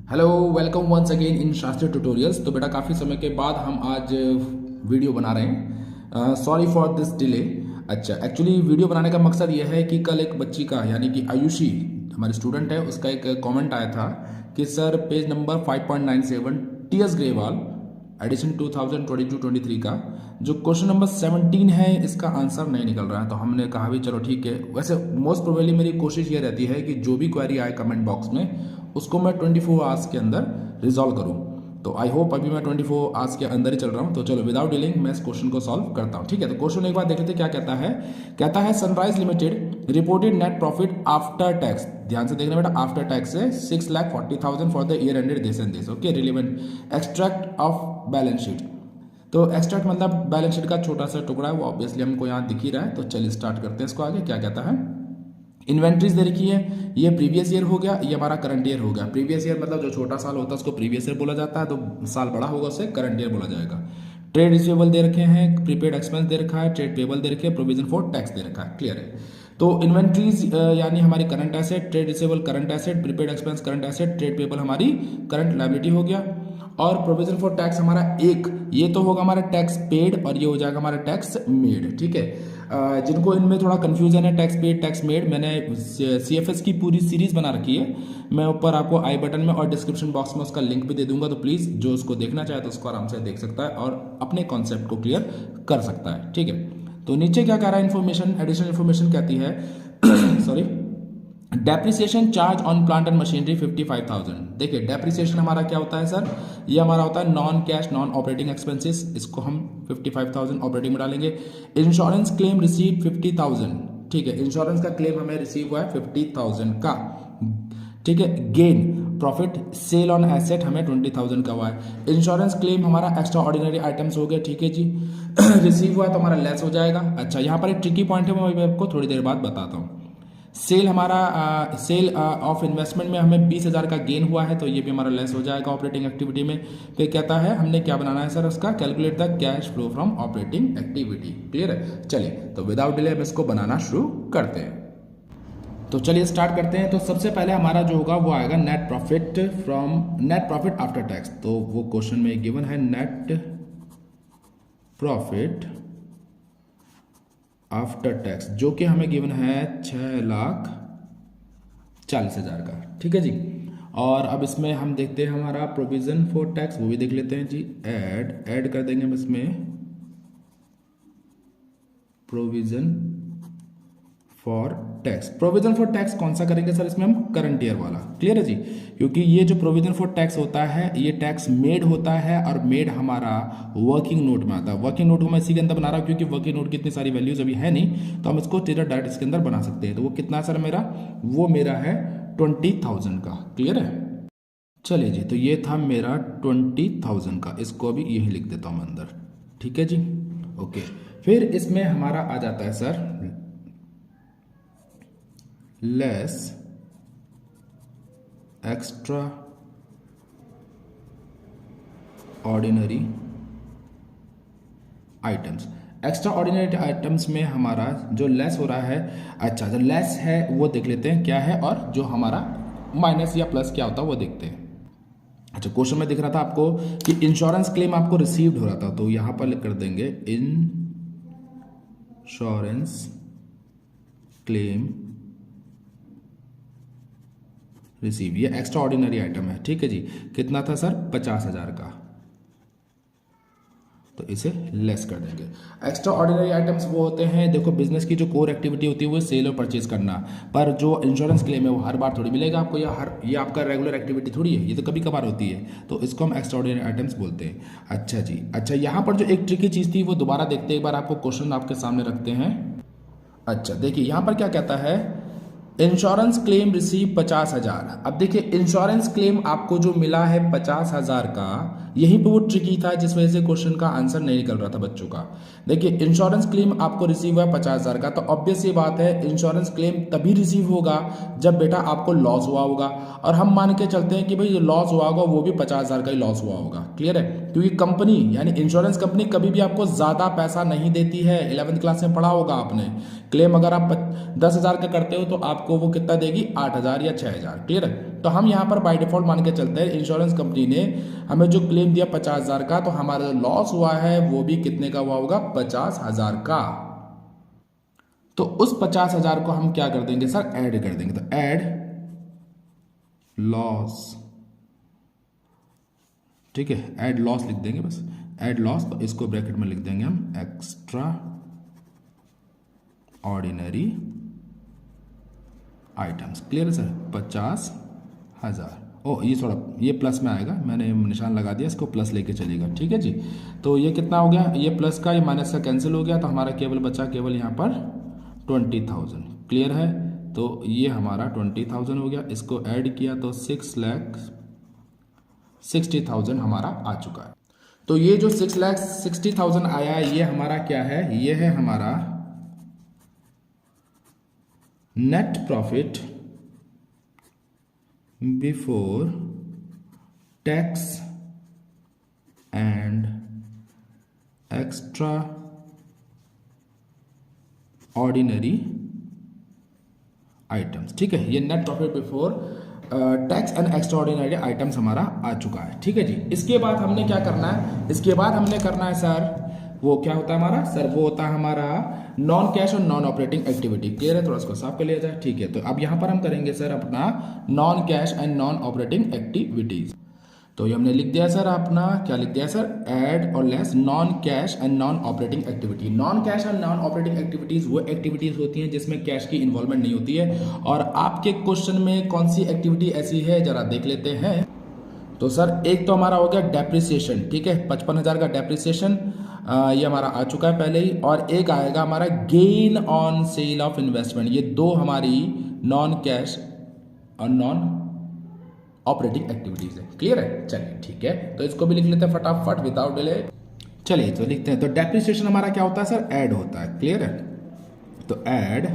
Hello, welcome once again in Shastriya tutorials. तो बेटा काफ़ी समय के बाद हम आज वीडियो बना रहे हैं। Sorry for this delay. अच्छा, एक्चुअली वीडियो बनाने का मकसद ये है कि कल एक बच्ची का यानी कि आयुषी हमारी स्टूडेंट है, उसका एक कमेंट आया था कि sir page number 5.97 T S Grewal edition 2022-23 का जो क्वेश्चन नंबर 17 है इसका आंसर नहीं निकल रहा है। तो हमने कहा भी चलो ठीक है। वैसे मोस्ट प्रोबेबली मेरी कोशिश ये रहती है कि जो भी क्वेरी आए कमेंट बॉक्स में उसको मैं 24 आवर्स के अंदर रिजॉल्व करूं। तो आई होप अभी मैं 24 आवर्स के अंदर ही चल रहा हूं। तो चलो विदाउट डिलेइंग मैं इस क्वेश्चन को सॉल्व करता हूं। ठीक है, तो क्वेश्चन एक बार देख लेते क्या कहता है sunrise limited reported net profit after tax. ध्यान से देखना बेटा, आफ्टर टैक्स है 6,40,000 for the year ended this and this. Okay, relevant extract of balance sheet. तो एक्सट्रैक्ट मतलब बैलेंस शीट का छोटा सा टुकड़ा है, वो ऑब्वियसली हमको यहाँ दिख ही रहा है। तो चलिए स्टार्ट करते हैं इसको आगे। क्या कहता है, इन्वेंट्रीज दे रखी है, ये प्रीवियस ईयर हो गया, ये हमारा करंट ईयर हो गया। प्रीवियस ईयर मतलब जो छोटा साल होता है उसको प्रीवियस ईयर बोला जाता है, तो साल बड़ा होगा उसे करंट ईयर बोला जाएगा। ट्रेड रिसीवेबल दे रखे हैं, प्रीपेड एक्सपेंस दे रखा है, ट्रेड पेबल दे रखे हैं, प्रोविजन फॉर टैक्स दे रखा है। क्लियर है। तो इन्वेंट्रीज यानी हमारी current asset, trade receivable current asset, prepaid expense current asset, trade payable हमारी करंट लायबिलिटी हो गया। और प्रोविजन फॉर टैक्स हमारा एक, ये तो होगा हमारा टैक्स पेड और ये हो जाएगा हमारा टैक्स मेड। ठीक है। जिनको इनमें थोड़ा कंफ्यूजन है टैक्स पेड टैक्स मेड, मैंने CFS की पूरी सीरीज बना रखी है। मैं ऊपर आपको आई बटन में और डिस्क्रिप्शन बॉक्स में उसका लिंक भी दे दूंगा, तो प्लीज जो उसको देखना चाहे तो उसको आराम से देख सकता है और अपने कॉन्सेप्ट को क्लियर कर सकता है। ठीक है। तो नीचे क्या कह रहा है, इन्फॉर्मेशन एडिशनल इन्फॉर्मेशन कहती है sorry, depreciation charge on plant and machinery 55,000। देखिए डेप्रिसिएशन हमारा क्या होता है सर, ये हमारा होता है non cash non operating expenses, इसको हम 55,000 ऑपरेटिंग में डालेंगे। Insurance claim receive 50,000। ठीक है, इंश्योरेंस का क्लेम हमें रिसीव हुआ है 50,000 का। ठीक है। Gain profit sale on asset हमें 20,000 का हुआ है। इंश्योरेंस क्लेम हमारा एक्स्ट्रा ऑर्डिनरी आइटम्स हो गया। ठीक है जी। रिसीव हुआ तो हमारा लेस हो जाएगा। अच्छा, यहाँ पर एक ट्रिकी पॉइंट है, मैं आपको थोड़ी देर बाद बताता हूँ। सेल हमारा सेल ऑफ इन्वेस्टमेंट में हमें 20,000 का गेन हुआ है, तो ये भी हमारा लेस हो जाएगा ऑपरेटिंग एक्टिविटी में। फिर कहता है हमने क्या बनाना है सर, उसका calculate the cash flow from operating activity. Clear है। चलिए तो विदाउट डिले हम इसको बनाना शुरू करते हैं। तो चलिए स्टार्ट करते हैं। तो सबसे पहले हमारा जो होगा वो आएगा नेट प्रॉफिट आफ्टर टैक्स। तो वो क्वेश्चन में गिवन है नेट प्रॉफिट आफ्टर टैक्स, जो कि हमें गिवन है 6,40,000 का। ठीक है जी। और अब इसमें हम देखते हैं हमारा प्रोविजन फॉर टैक्स, वो भी देख लेते हैं जी। ऐड कर देंगे हम इसमें provision for tax. Provision for tax कौन सा करेंगे सर, इसमें हम करंट ईयर वाला। क्लियर है जी। क्योंकि ये जो प्रोविजन फॉर टैक्स होता है ये टैक्स मेड होता है, और मेड हमारा वर्किंग नोट में आता है। वर्किंग नोट को मैं इसी के अंदर बना रहा हूँ क्योंकि वर्किंग नोट की इतनी सारी वैल्यूज अभी है नहीं, तो हम इसको डायरेक्ट इसके अंदर बना सकते हैं। तो वो कितना सर मेरा, वो मेरा है 20,000 का। क्लियर है। चलिए जी, तो ये था मेरा 20,000 का, इसको अभी यही लिख देता हूँ अंदर। ठीक है जी। ओके, फिर इसमें हमारा आ जाता है sir less extra ordinary items. Extra ordinary items में हमारा जो लेस हो रहा है, अच्छा जो लेस है वो देख लेते हैं क्या है, और जो हमारा माइनस या प्लस क्या होता है वो देखते हैं। अच्छा, क्वेश्चन में दिख रहा था आपको कि इंश्योरेंस क्लेम आपको रिसीव्ड हो रहा था, तो यहां पर लिख कर देंगे इंश्योरेंस क्लेम रिसीव। ये एक्स्ट्रा ऑर्डिनरी आइटम है। ठीक है जी। कितना था सर, 50,000 का, तो इसे लेस कर देंगे। एक्स्ट्रा ऑर्डिनरी आइटम्स वो होते हैं, देखो बिजनेस की जो कोर एक्टिविटी होती है वो सेल और परचेज करना, पर जो इंश्योरेंस क्लेम है वो हर बार थोड़ी मिलेगा आपको, या ये आपका रेगुलर एक्टिविटी थोड़ी है, ये तो कभी कभार होती है, तो इसको हम एक्स्ट्रा ऑर्डिनरी आइटम्स बोलते हैं। अच्छा जी। अच्छा, यहाँ पर जो एक ट्रिकी चीज थी वो दोबारा देखते हैं, एक बार आपको क्वेश्चन आपके सामने रखते हैं। अच्छा देखिए यहाँ पर क्या कहता है, इंश्योरेंस क्लेम रिसीव 50,000। अब देखिए इंश्योरेंस क्लेम आपको जो मिला है 50,000 का, यहीं पे वो ट्रिकी था जिस वजह से क्वेश्चन का आंसर नहीं निकल रहा था बच्चों का। देखिए इंश्योरेंस क्लेम आपको रिसीव हुआ है 50,000 का, तो ऑब्वियस ये बात है इंश्योरेंस क्लेम तभी रिसीव होगा जब बेटा आपको लॉस हुआ होगा, और हम मान के चलते हैं कि भाई जो लॉस हुआ होगा वो भी 50,000 का ही लॉस हुआ होगा। क्लियर है। क्योंकि कंपनी यानी इंश्योरेंस कंपनी कभी भी आपको ज्यादा पैसा नहीं देती है। 11th क्लास में पढ़ा होगा आपने, क्लेम अगर आप 10,000 का करते हो तो आपको वो कितना देगी, 8,000 या 6,000। क्लियर है। तो हम यहाँ पर बाय डिफॉल्ट मान के चलते हैं इंश्योरेंस कंपनी ने हमें जो क्लेम दिया 50,000 का, तो हमारा जो लॉस हुआ है वो भी कितने का हुआ होगा, 50,000 का। तो उस 50,000 को हम क्या कर देंगे सर, ऐड कर देंगे। तो ऐड लॉस, ठीक है, ऐड लॉस लिख देंगे बस, ऐड लॉस। तो इसको ब्रैकेट में लिख देंगे हम एक्स्ट्रा ऑर्डिनरी आइटम्स। क्लियर है सर, 50,000। ओ ये थोड़ा ये प्लस में आएगा, मैंने निशान लगा दिया, इसको प्लस लेके चलेगा, ठीक है जी। तो ये कितना हो गया, ये प्लस का ये माइनस का कैंसिल हो गया, तो हमारा केवल बचा केवल यहाँ पर 20,000। क्लियर है, तो ये हमारा 20,000 हो गया। इसको ऐड किया तो 6,60,000 हमारा आ चुका है। तो ये जो 6,60,000 आया है ये हमारा क्या है, ये है हमारा net profit before tax and extra ordinary items. ठीक है, ये net profit before tax and extra ordinary items हमारा आ चुका है। ठीक है जी। इसके बाद हमने क्या करना है, इसके बाद हमने करना है सर, वो क्या होता है हमारा सर, वो होता है हमारा नॉन कैश और नॉन ऑपरेटिंग एक्टिविटी। क्लियर है, थोड़ा इसको साफ कर लिया जाए। ठीक है, तो अब यहां पर हम करेंगे सर अपना non cash and non operating activities. तो ये हमने लिख दिया सर अपना, क्या लिख दिया सर, ऐड और less non cash and non operating activity. Non cash and non operating activities वो एक्टिविटीज होती हैं जिसमें कैश की इन्वॉल्वमेंट नहीं होती है। और आपके क्वेश्चन में कौन सी एक्टिविटी ऐसी है जरा देख लेते हैं। तो सर एक तो हमारा हो गया डेप्रिसिएशन, ठीक है, 55,000 का डेप्रिसिएशन ये हमारा आ चुका है पहले ही। और एक आएगा हमारा gain on sale of investment. ये दो हमारी नॉन कैश और नॉन ऑपरेटिंग एक्टिविटीज है। क्लियर है, चलिए ठीक है, तो इसको भी लिख लेते हैं फटाफट विदाउट डिले। चलिए तो लिखते हैं। तो डेप्रिसिएशन हमारा क्या होता है सर, ऐड होता है। क्लियर है, तो ऐड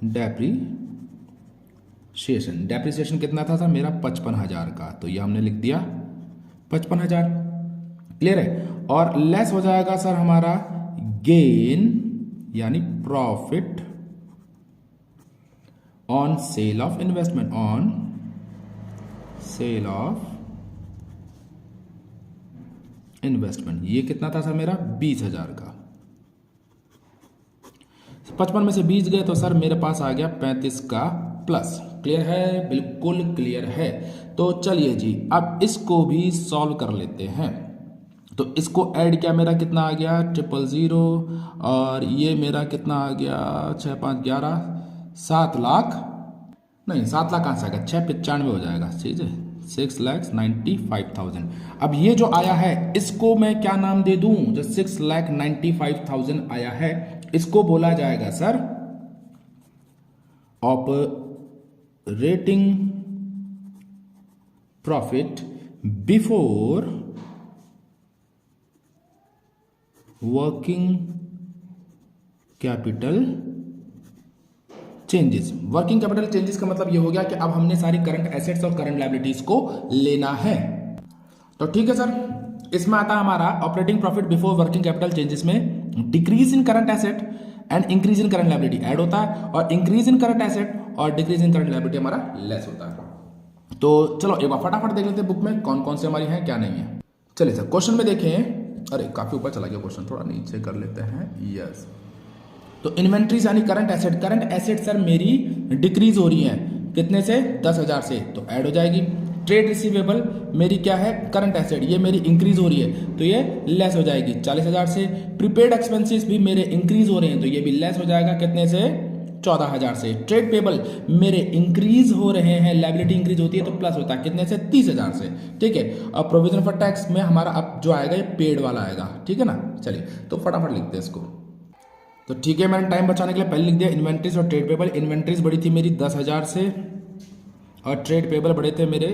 डेप्रिसिएशन। डेप्रिसिएशन कितना था सर मेरा, 55,000 का, तो ये हमने लिख दिया 55,000। क्लियर है, और लेस हो जाएगा सर हमारा गेन यानी profit on sale of investment, on sale of investment. ये कितना था सर मेरा, 20,000 का। 55 में से 20 गए तो सर मेरे पास आ गया 35 का प्लस। क्लियर है, बिल्कुल क्लियर है। तो चलिए जी, अब इसको भी सॉल्व कर लेते हैं। तो इसको ऐड किया, मेरा कितना आ गया 000, और ये मेरा कितना आ गया 6 5 11 7 लाख, नहीं 7 लाख कहाँ से आएगा, 695 हो जाएगा। ठीक है, 6,95,000। अब ये जो आया है इसको मैं क्या नाम दे दूं, जो 6,95,000 आया है इसको बोला जाएगा sir operating profit before working capital changes. Working capital changes का मतलब ये हो गया कि अब हमने सारी करंट एसेट्स और करंट लायबिलिटीज को लेना है। तो ठीक है सर, इसमें आता है हमारा operating profit before working capital changes में decrease in current asset and increase in current liability add होता है, और इंक्रीज इन करंट एसेट और डिक्रीज इन करंट लायबिलिटी हमारा लेस होता है। तो चलो एक बार फटाफट देख लेते हैं बुक में कौन कौन से हमारी हैं क्या नहीं है। चलिए सर क्वेश्चन में देखें, अरे काफी ऊपर चला गया क्वेश्चन, थोड़ा नीचे कर लेते हैं। यस, तो इन्वेंट्रीज यानी करंट एसेट सर मेरी डिक्रीज हो रही है, कितने से, 10,000 से, तो ऐड हो जाएगी। ट्रेड रिसीवेबल मेरी क्या है, करंट एसेट, ये मेरी इंक्रीज हो रही है, तो ये लेस हो जाएगी 40,000 से। प्रीपेड एक्सपेंसेस भी मेरे इंक्रीज हो रहे हैं, तो ये भी लेस हो जाएगा कितने से, 14,000 से। ट्रेड पेबल मेरे इंक्रीज हो रहे हैं, लायबिलिटी इंक्रीज होती है तो प्लस होता है कितने से, 30,000 से। ठीक है, अब प्रोविजन फॉर टैक्स में हमारा अब जो आएगा ये पेड वाला आएगा। ठीक है ना, चलिए तो फटाफट लिखते हैं इसको। तो ठीक है, मैंने टाइम बचाने के लिए पहले लिख दिया इन्वेंट्रीज और ट्रेड पेबल। इन्वेंट्रीज बड़ी थी मेरी 10,000 से और ट्रेड पेबल बड़े थे मेरे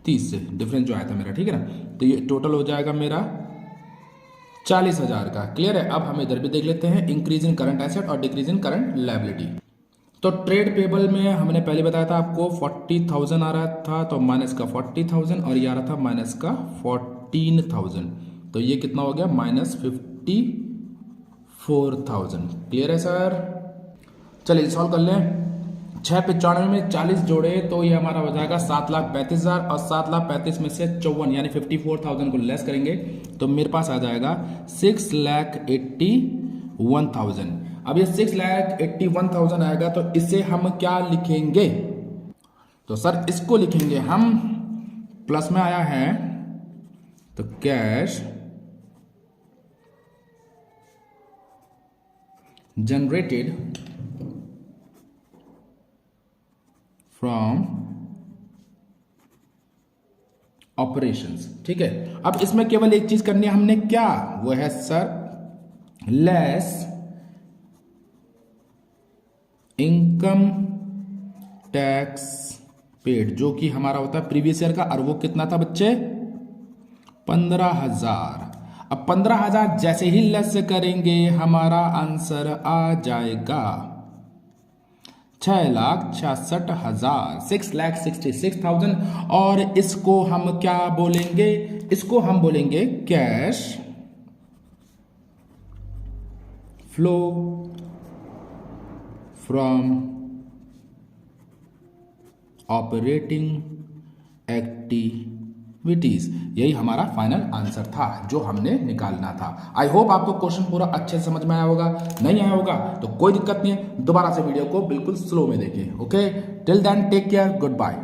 30 से, डिफरेंस जो आया था मेरा। ठीक है ना, तो ये टोटल हो जाएगा मेरा 40,000 का। क्लियर है, अब हम इधर भी देख लेते हैं इंक्रीज इन करंट एसेट और डिक्रीज इन करंट लायबिलिटी। तो ट्रेड पेबल में हमने पहले बताया था आपको 40,000 आ रहा था, तो माइनस का 40,000, और ये आ रहा था माइनस का 14,000, तो ये कितना हो गया माइनस 54,000। क्लियर है सर, चलिए सॉल्व कर लें। 695 में 40 जोड़े तो ये हमारा हो जाएगा 7,35,000 और 7,35,000 में से 54 यानी 54,000 को लेस करेंगे तो मेरे पास आ जाएगा 6,81,000। अब ये 6,81,000 आएगा तो इसे हम क्या लिखेंगे? तो सर इसको लिखेंगे हम, प्लस में आया है तो कैश जनरेटेड फ्रॉम ऑपरेशंस। ठीक है, अब इसमें केवल एक चीज करनी है हमने, क्या? वो है sir less income tax paid, जो कि हमारा होता है प्रीवियस ईयर का, और वो कितना था बच्चे? 15,000। अब 15,000 जैसे ही लेस करेंगे हमारा आंसर आ जाएगा 6,66,000, 6,66,000। और इसको हम क्या बोलेंगे? इसको हम बोलेंगे cash flow from operating activities. यही हमारा फाइनल आंसर था जो हमने निकालना था। आई होप आपको क्वेश्चन पूरा अच्छे से समझ में आया होगा। नहीं आया होगा तो कोई दिक्कत नहीं है, दोबारा से वीडियो को बिल्कुल स्लो में देखिए। Okay, till then take care, good bye.